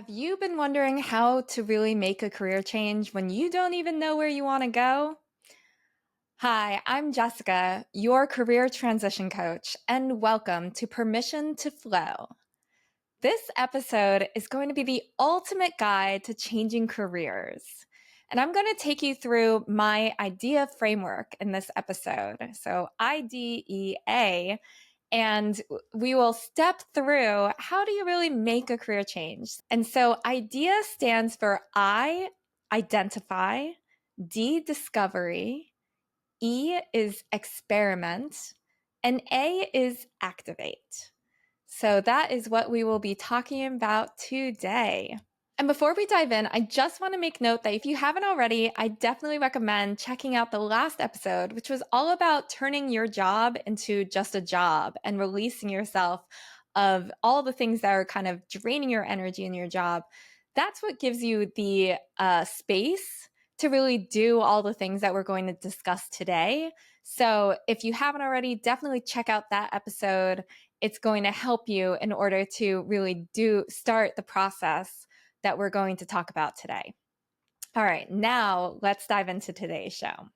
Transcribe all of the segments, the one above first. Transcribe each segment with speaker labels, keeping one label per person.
Speaker 1: Have you been wondering how to really make a career change when you don't even know where you want to go? Hi, I'm Jessica, your career transition coach, and welcome to Permission to Flow. This episode is going to be the ultimate guide to changing careers. And I'm going to take you through my idea framework in this episode. So, IDEA, and we will step through how do you really make a career change. And so IDEA stands for I, identify, D, discovery, E is experiment, and A is activate. So that is what we will be talking about today. And before we dive in, I just want to make note that if you haven't already, I definitely recommend checking out the last episode, which was all about turning your job into just a job and releasing yourself of all the things that are kind of draining your energy in your job. That's what gives you the space to really do all the things that we're going to discuss today. So if you haven't already, definitely check out that episode. It's going to help you in order to really start the process that we're going to talk about today. All right, now let's dive into today's show.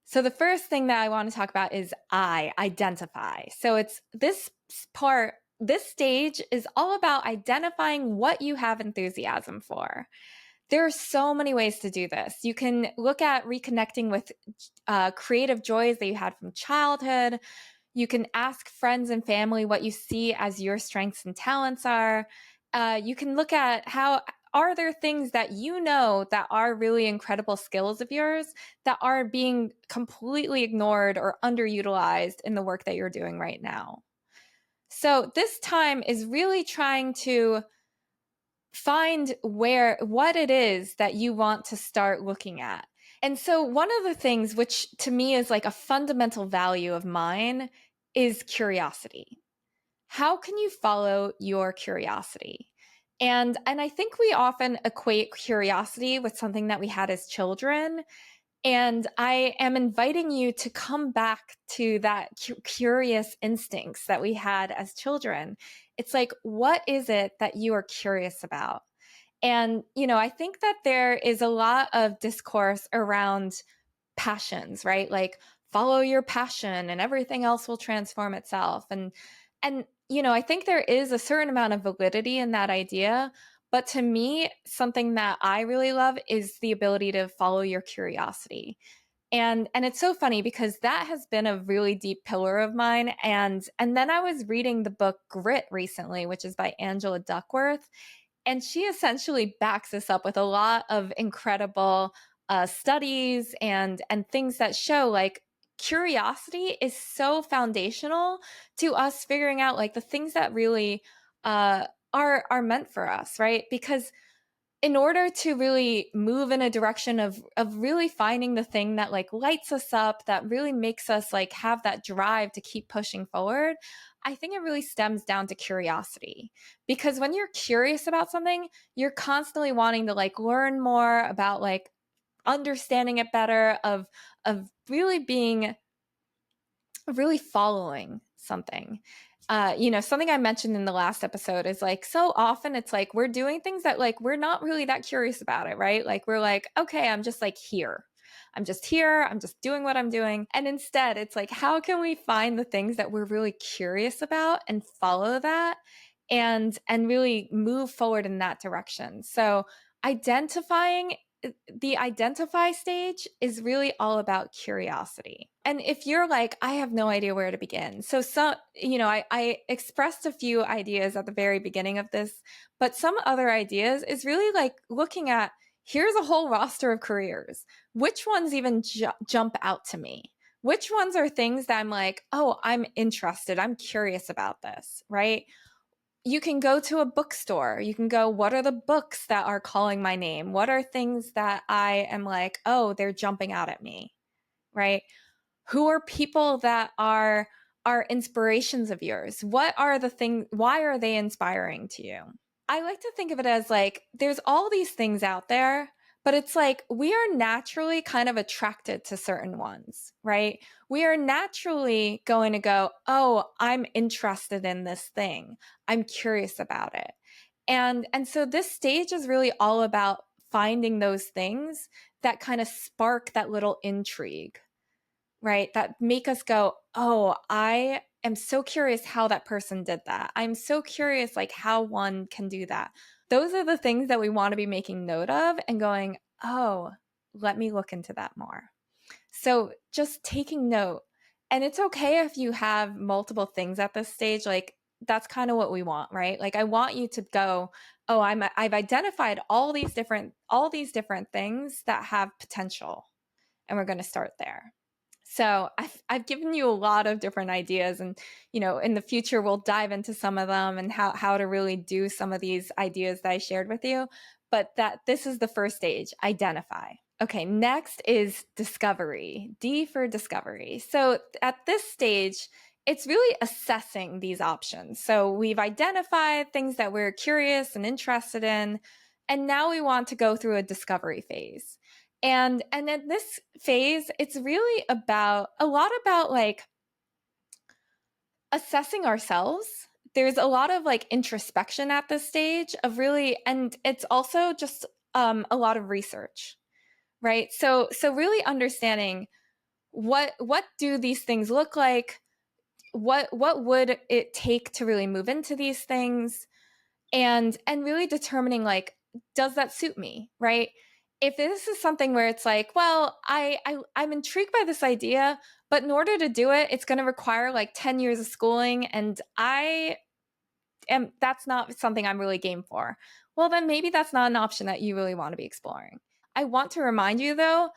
Speaker 1: So the first thing that I want to talk about is I, identify. So it's this part, this stage is all about identifying what you have enthusiasm for. There are so many ways to do this. You can look at reconnecting with creative joys that you had from childhood. You can ask friends and family what you see as your strengths and talents are. You can look at how are there things that you know that are really incredible skills of yours that are being completely ignored or underutilized in the work that you're doing right now. So this time is really trying to find what it is that you want to start looking at. And so one of the things which to me is like a fundamental value of mine is curiosity. How can you follow your curiosity? And I think we often equate curiosity with something that we had as children. And I am inviting you to come back to that curious instincts that we had as children. It's like, what is it that you are curious about? And, I think that there is a lot of discourse around passions, right? Like follow your passion and everything else will transform itself. And I think there is a certain amount of validity in that idea. But to me, something that I really love is the ability to follow your curiosity. And it's so funny because that has been a really deep pillar of mine. And then I was reading the book Grit recently, which is by Angela Duckworth. And she essentially backs this up with a lot of incredible studies and things that show like curiosity is so foundational to us figuring out like the things that really are meant for us, right? Because in order to really move in a direction of really finding the thing that like lights us up, that really makes us like have that drive to keep pushing forward, I think it really stems down to curiosity. Because when you're curious about something, you're constantly wanting to like learn more about like understanding it better, of really following something. Something I mentioned in the last episode is like so often it's like we're doing things that like we're not really that curious about it, right? Like we're like, okay, I'm just like here. I'm just here. I'm just doing what I'm doing. And instead, it's like, how can we find the things that we're really curious about and follow that and really move forward in that direction? So identifying the identify stage is really all about curiosity. And if you're like, I have no idea where to begin. I expressed a few ideas at the very beginning of this, but some other ideas is really like looking at here's a whole roster of careers. Which ones even jump out to me? Which ones are things that I'm like, oh, I'm interested. I'm curious about this, right? You can go to a bookstore. You can go, what are the books that are calling my name? What are things that I am like, oh, they're jumping out at me, right? Who are people that are inspirations of yours? What are the things, why are they inspiring to you? I like to think of it as like, there's all these things out there, but it's like we are naturally kind of attracted to certain ones, right? We are naturally going to go, oh, I'm interested in this thing. I'm curious about it. And so this stage is really all about finding those things that kind of spark that little intrigue, right? That make us go, oh, I am so curious how that person did that. I'm so curious, like, how one can do that. Those are the things that we want to be making note of and going, oh, let me look into that more. So just taking note. And it's okay if you have multiple things at this stage. Like, that's kind of what we want, right? Like, I want you to go, oh, I've identified all these different things that have potential, and we're going to start there. So I've given you a lot of different ideas, and in the future we'll dive into some of them and how to really do some of these ideas that I shared with you. But that this is the first stage, identify. Okay, next is discovery. D for discovery. So at this stage, it's really assessing these options. So we've identified things that we're curious and interested in, and now we want to go through a discovery phase. And in this phase, it's really about a lot about like assessing ourselves. There's a lot of like introspection at this stage of really, and it's also just a lot of research, right? So really understanding what do these things look like? What would it take to really move into these things? And really determining, like, does that suit me, right? If this is something where it's like, well, I'm intrigued by this idea, but in order to do it, it's going to require like 10 years of schooling, and that's not something I'm really game for. Well, then maybe that's not an option that you really want to be exploring. I want to remind you though,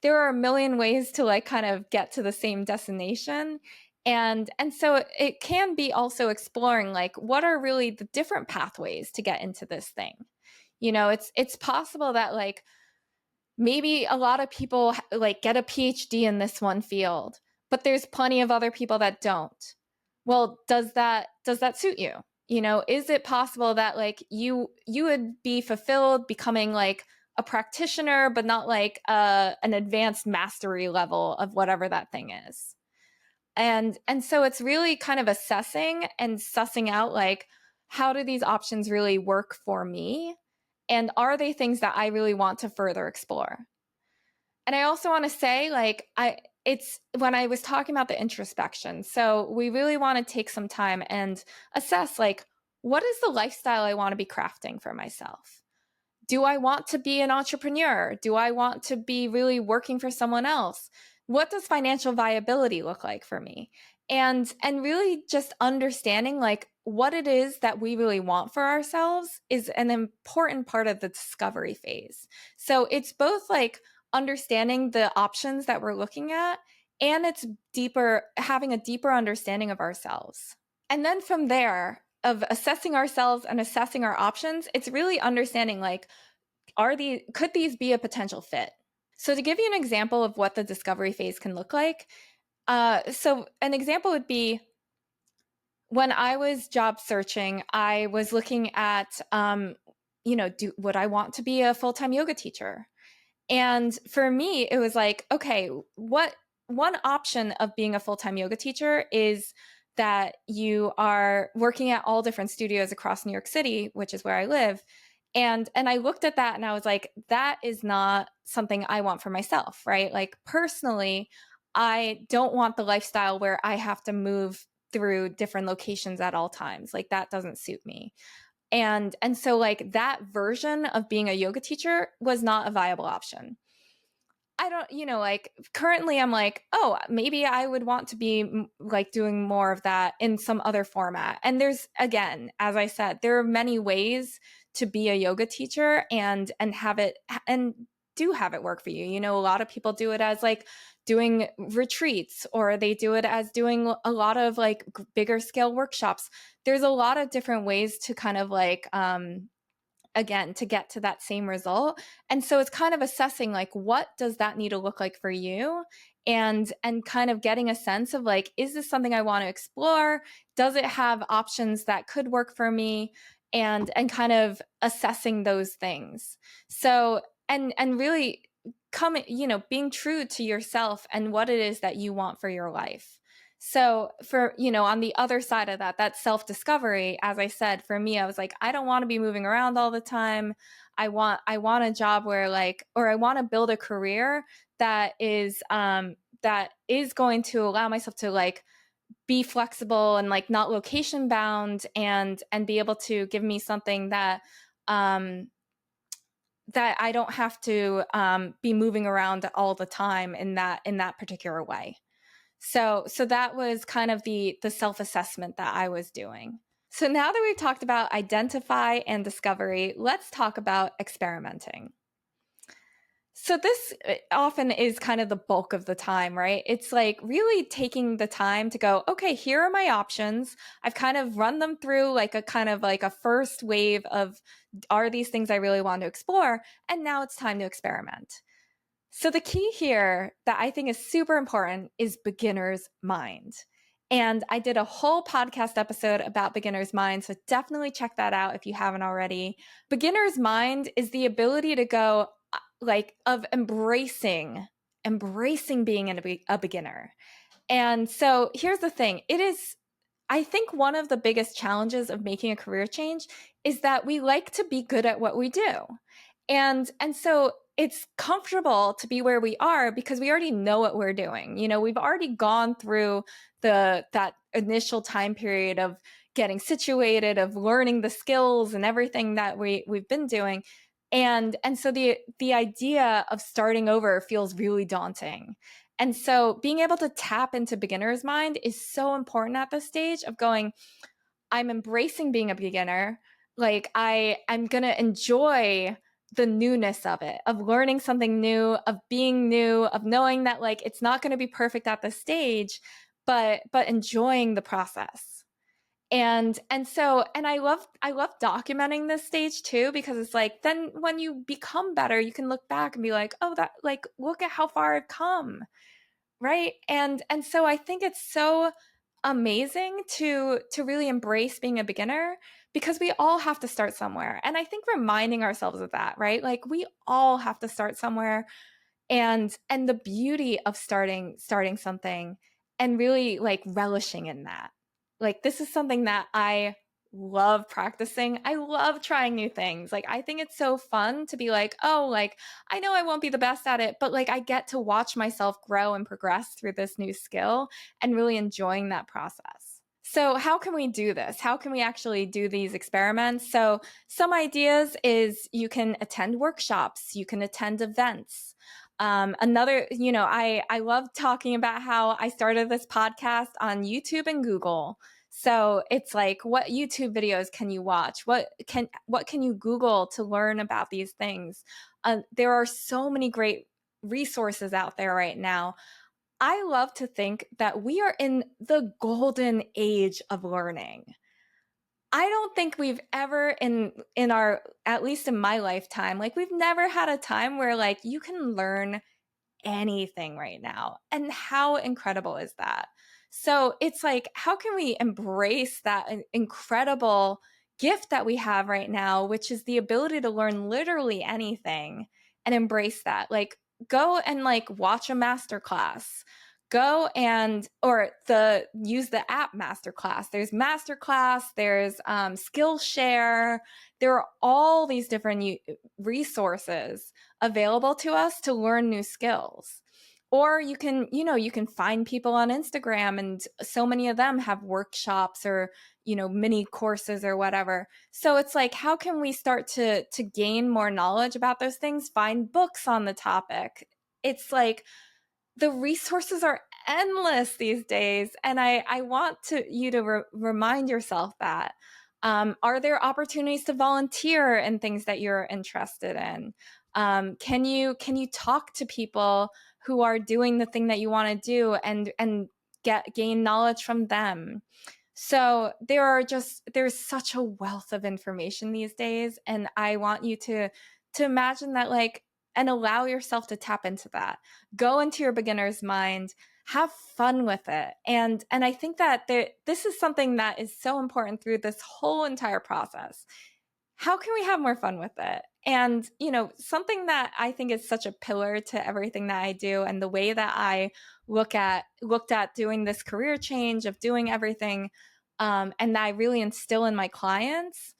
Speaker 1: there are a million ways to like kind of get to the same destination. And so it can be also exploring like what are really the different pathways to get into this thing. It's possible that like maybe a lot of people like get a PhD in this one field, but there's plenty of other people that don't. Well, does that suit you? Is it possible that like you would be fulfilled becoming like a practitioner, but not like an advanced mastery level of whatever that thing is? And so it's really kind of assessing and sussing out like, how do these options really work for me? And are they things that I really want to further explore? And I also want to say, like, it's when I was talking about the introspection. So we really want to take some time and assess, like, what is the lifestyle I want to be crafting for myself? Do I want to be an entrepreneur? Do I want to be really working for someone else? What does financial viability look like for me? And really just understanding like what it is that we really want for ourselves is an important part of the discovery phase. So it's both like understanding the options that we're looking at, and it's having a deeper understanding of ourselves. And then from there, of assessing ourselves and assessing our options, it's really understanding like, could these be a potential fit? So to give you an example of what the discovery phase can look like, so an example would be when I was job searching, I was looking at, would I want to be a full-time yoga teacher? And for me, it was like, okay, what one option of being a full-time yoga teacher is that you are working at all different studios across New York City, which is where I live. And I looked at that and I was like, that is not something I want for myself, right? Like personally, I don't want the lifestyle where I have to move through different locations at all times. Like that doesn't suit me. And so like that version of being a yoga teacher was not a viable option. I don't, like currently I'm like, oh, maybe I would want to be like doing more of that in some other format. And there's, again, as I said, there are many ways to be a yoga teacher and have it and do have it work for you. A lot of people do it as like doing retreats, or they do it as doing a lot of like bigger scale workshops. There's a lot of different ways to kind of like, again, to get to that same result. And so it's kind of assessing like, what does that need to look like for you? And kind of getting a sense of like, is this something I want to explore? Does it have options that could work for me? And kind of assessing those things. So and really being true to yourself and what it is that you want for your life. So for, on the other side of that self-discovery, as I said, for me, I was like, I don't want to be moving around all the time. I want a job where or I want to build a career that is going to allow myself to be flexible and not location bound, and be able to give me something um that I don't have to be moving around all the time in that particular way. So that was kind of the self-assessment that I was doing. So now that we've talked about identify and discovery, let's talk about experimenting. So this often is kind of the bulk of the time, right? It's like really taking the time to go, okay, here are my options. I've kind of run them through like a kind of like a first wave of, are these things I really want to explore? And now it's time to experiment. So the key here that I think is super important is beginner's mind. And I did a whole podcast episode about beginner's mind, so definitely check that out if you haven't already. Beginner's mind is the ability to go of embracing being a beginner. And so here's the thing. I think one of the biggest challenges of making a career change is that we like to be good at what we do. And so it's comfortable to be where we are because we already know what we're doing. We've already gone through that initial time period of getting situated, of learning the skills and everything that we've been doing. And so the idea of starting over feels really daunting. And so being able to tap into beginner's mind is so important at this stage of going, I'm embracing being a beginner. I'm going to enjoy the newness of it, of learning something new, of being new, of knowing that it's not going to be perfect at this stage, but enjoying the process. And I love documenting this stage too, because it's then when you become better, you can look back and be like, oh, that look at how far I've come. Right. And so I think it's so amazing to really embrace being a beginner, because we all have to start somewhere. And I think reminding ourselves of that, right? We all have to start somewhere, and the beauty of starting something and really relishing in that. This is something that I love practicing. I love trying new things. I think it's so fun to be I know I won't be the best at it, but I get to watch myself grow and progress through this new skill and really enjoying that process. So how can we do this? How can we actually do these experiments? So some ideas is you can attend workshops, you can attend events. Another, I love talking about how I started this podcast on YouTube and Google. So it's what YouTube videos can you watch? What can you Google to learn about these things? There are so many great resources out there right now. I love to think that we are in the golden age of learning. I don't think we've ever in our, at least in my lifetime, we've never had a time where you can learn anything right now. And how incredible is that? So it's how can we embrace that incredible gift that we have right now, which is the ability to learn literally anything, and embrace that? Go and watch a masterclass. Go and use the app Masterclass. There's Masterclass, there's Skillshare. There are all these different resources available to us to learn new skills. Or you can find people on Instagram, and so many of them have workshops or mini courses or whatever. So it's how can we start to gain more knowledge about those things? Find books on the topic. It's the resources are endless these days, and I want you to remind yourself that. Are there opportunities to volunteer in things that you're interested in? Can you talk to people who are doing the thing that you want to do, and gain knowledge from them? So there's such a wealth of information these days, and I want you to imagine that, and allow yourself to tap into that. Go into your beginner's mind, have fun with it. And I think that this is something that is so important through this whole entire process. how can we have more fun with it? And, something that I think is such a pillar to everything that I do and the way that I looked at doing this career change of doing everything, and that I really instill in my clients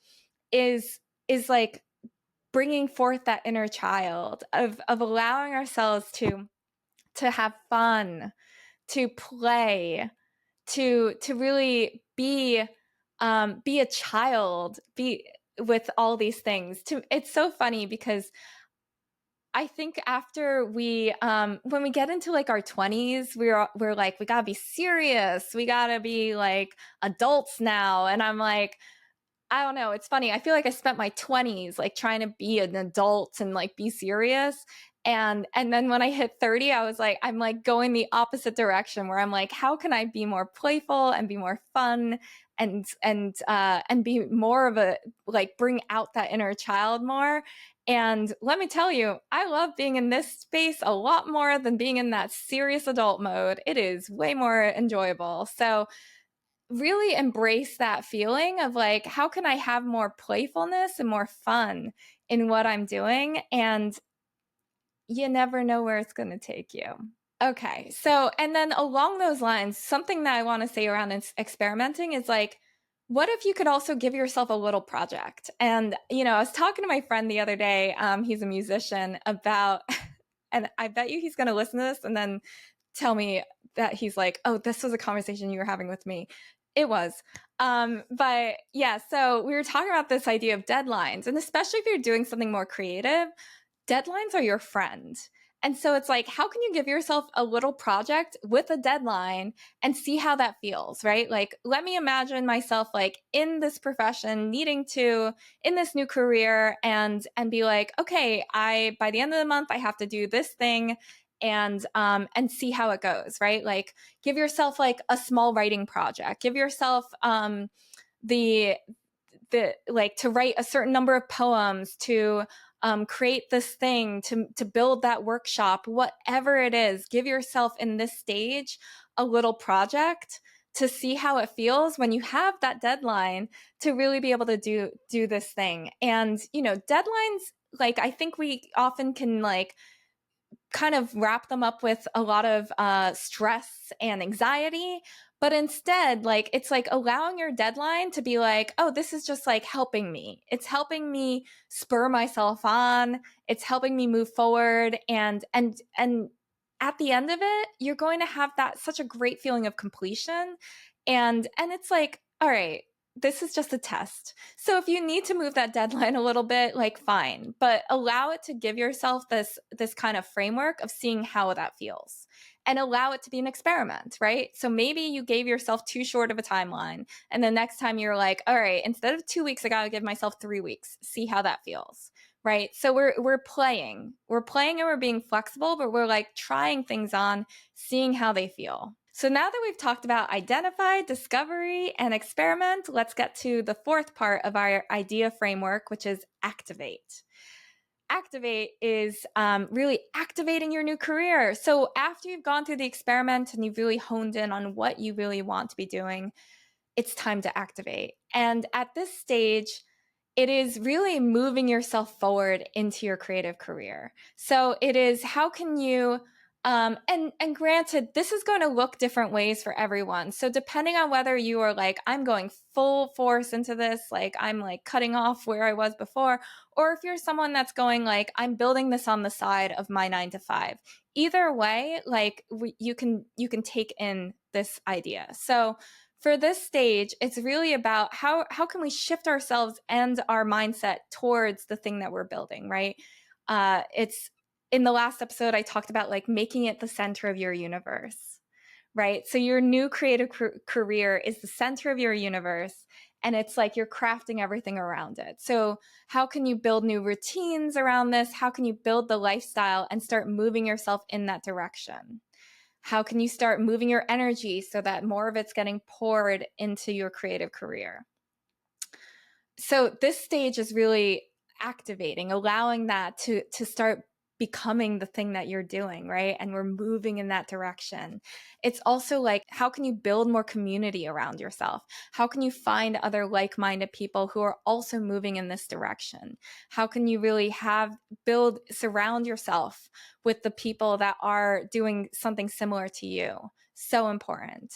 Speaker 1: is like bringing forth that inner child of allowing ourselves to have fun, to play, to really be a child, be with all these things. It's so funny because I think after when we get into like our 20s, we're like, we gotta be serious, we gotta be like adults now. And I'm like, I don't know. It's funny. I feel like I spent my 20s like trying to be an adult and like be serious. And then when I hit 30, I was like, I'm like going the opposite direction where I'm like, how can I be more playful and be more fun and be more of a like bring out that inner child more. And let me tell you, I love being in this space a lot more than being in that serious adult mode. It is way more enjoyable. So really embrace that feeling of like, how can I have more playfulness and more fun in what I'm doing? And you never know where it's going to take you. Okay. So, and then along those lines, something that I want to say around experimenting is like, what if you could also give yourself a little project? And, I was talking to my friend the other day, he's a musician, about, and I bet you he's going to listen to this and then tell me that he's like, oh, this was a conversation you were having with me. It was. But yeah, so we were talking about this idea of deadlines, and especially if you're doing something more creative, deadlines are your friend. And so it's like, how can you give yourself a little project with a deadline and see how that feels, right? Like, let me imagine myself like in this profession, needing to in this new career and be like, okay, I by the end of the month I have to do this thing and see how it goes, right? Like, give yourself like a small writing project. Give yourself the like to write a certain number of poems, to create this thing, to build that workshop, whatever it is. Give yourself in this stage a little project to see how it feels when you have that deadline to really be able to do this thing. And deadlines, like, I think we often can like kind of wrap them up with a lot of stress and anxiety. But instead, like, it's like allowing your deadline to be like, oh, this is just like helping me. It's helping me spur myself on. It's helping me move forward. And at the end of it, you're going to have that such a great feeling of completion. And it's like, all right, this is just a test. So if you need to move that deadline a little bit, like, fine, but allow it to give yourself this kind of framework of seeing how that feels and allow it to be an experiment, right? So maybe you gave yourself too short of a timeline. And the next time you're like, all right, instead of 2 weeks, I got to give myself 3 weeks, see how that feels. Right. So we're playing. We're playing and we're being flexible, but we're like trying things on, seeing how they feel. So now that we've talked about identify, discovery, and experiment, let's get to the fourth part of our idea framework, which is activate. Activate is really activating your new career. So after you've gone through the experiment and you've really honed in on what you really want to be doing, it's time to activate. And at this stage, it is really moving yourself forward into your creative career. So it is, how can you and granted, this is going to look different ways for everyone. So depending on whether you are like, I'm going full force into this, like I'm like cutting off where I was before, or if you're someone that's going like, I'm building this on the side of my 9 to 5. Either way, like you can take in this idea. So for this stage, it's really about how can we shift ourselves and our mindset towards the thing that we're building, right? It's in the last episode, I talked about like making it the center of your universe, right? So your new creative career is the center of your universe, and it's like you're crafting everything around it. So how can you build new routines around this? How can you build the lifestyle and start moving yourself in that direction? How can you start moving your energy so that more of it's getting poured into your creative career? So this stage is really activating, allowing that to start becoming the thing that you're doing, right? And we're moving in that direction. It's also like, how can you build more community around yourself? How can you find other like-minded people who are also moving in this direction? How can you really surround yourself with the people that are doing something similar to you? So important.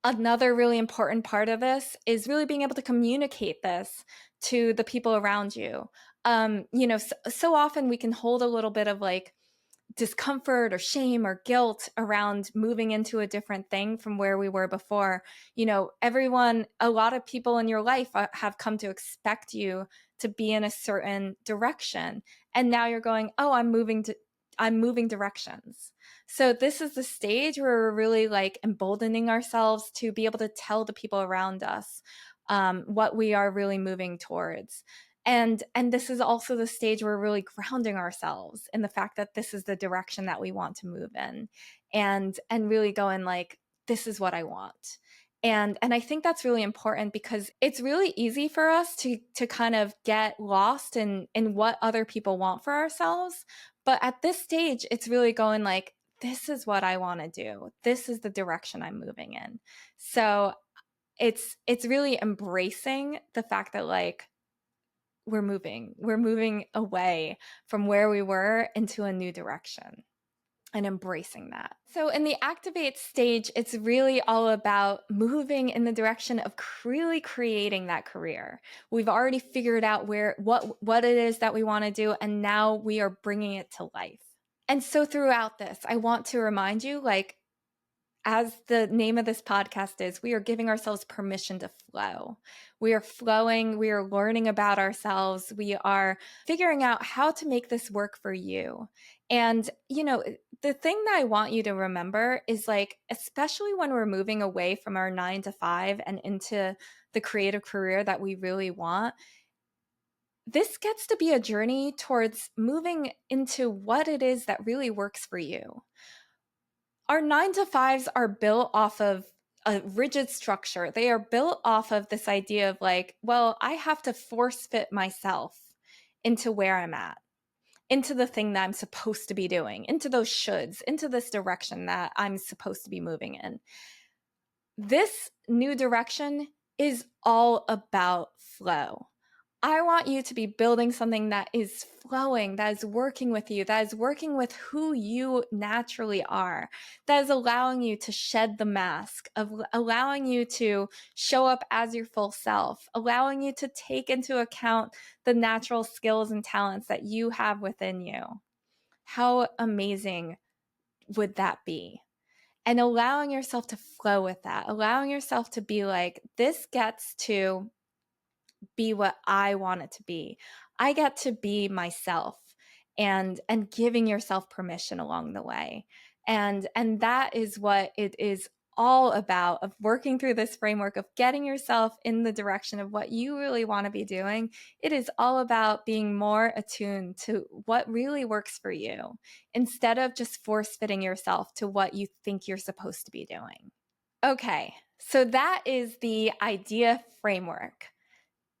Speaker 1: Another really important part of this is really being able to communicate this to the people around you. So often we can hold a little bit of like discomfort or shame or guilt around moving into a different thing from where we were before. A lot of people in your life have come to expect you to be in a certain direction. And now you're going, oh, I'm moving directions. So this is the stage where we're really like emboldening ourselves to be able to tell the people around us what we are really moving towards. And this is also the stage where we're really grounding ourselves in the fact that this is the direction that we want to move in, and really going like, this is what I want. And I think that's really important because it's really easy for us to kind of get lost in what other people want for ourselves. But at this stage, it's really going like, this is what I want to do. This is the direction I'm moving in. So it's really embracing the fact that like we're moving away from where we were into a new direction and embracing that. So in the activate stage, it's really all about moving in the direction of really creating that career. We've already figured out what it is that we want to do, and now we are bringing it to life. And so throughout this, I want to remind you, like, as the name of this podcast is, we are giving ourselves permission to flow. We are flowing. We are learning about ourselves. We are figuring out how to make this work for you. And, the thing that I want you to remember is like, especially when we're moving away from our 9 to 5 and into the creative career that we really want, this gets to be a journey towards moving into what it is that really works for you. Our 9 to 5s are built off of a rigid structure. They are built off of this idea of like, well, I have to force fit myself into where I'm at, into the thing that I'm supposed to be doing, into those shoulds, into this direction that I'm supposed to be moving in. This new direction is all about flow. I want you to be building something that is flowing, that is working with you, that is working with who you naturally are, that is allowing you to shed the mask, of allowing you to show up as your full self, allowing you to take into account the natural skills and talents that you have within you. How amazing would that be? And allowing yourself to flow with that, allowing yourself to be like, this gets to be what I want it to be. I get to be myself, and giving yourself permission along the way. And that is what it is all about, of working through this framework of getting yourself in the direction of what you really want to be doing. It is all about being more attuned to what really works for you, instead of just force fitting yourself to what you think you're supposed to be doing. Okay, so that is the idea framework.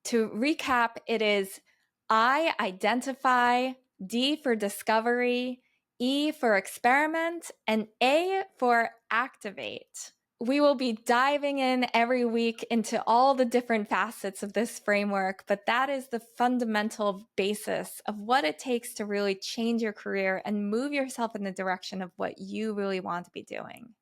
Speaker 1: To recap, it is I, identify, D for discovery, E for experiment, and A for activate. We will be diving in every week into all the different facets of this framework, but that is the fundamental basis of what it takes to really change your career and move yourself in the direction of what you really want to be doing.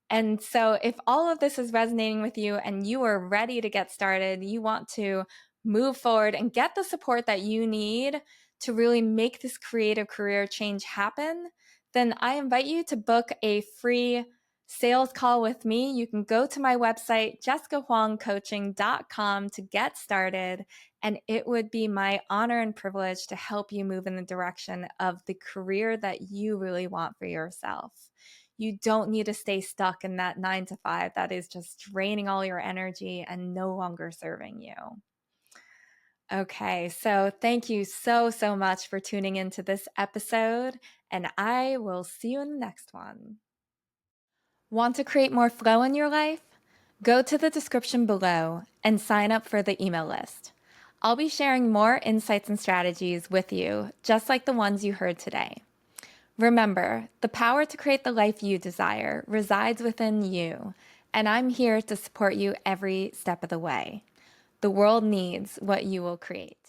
Speaker 1: And so if all of this is resonating with you and you are ready to get started, you want to move forward and get the support that you need to really make this creative career change happen, then I invite you to book a free sales call with me. You can go to my website, jessicahuangcoaching.com, to get started. And it would be my honor and privilege to help you move in the direction of the career that you really want for yourself. You don't need to stay stuck in that 9 to 5 that is just draining all your energy and no longer serving you. Okay, so thank you so much for tuning into this episode, and I will see you in the next one. Want to create more flow in your life? Go to the description below and sign up for the email list. I'll be sharing more insights and strategies with you, just like the ones you heard today. Remember, the power to create the life you desire resides within you, and I'm here to support you every step of the way. The world needs what you will create.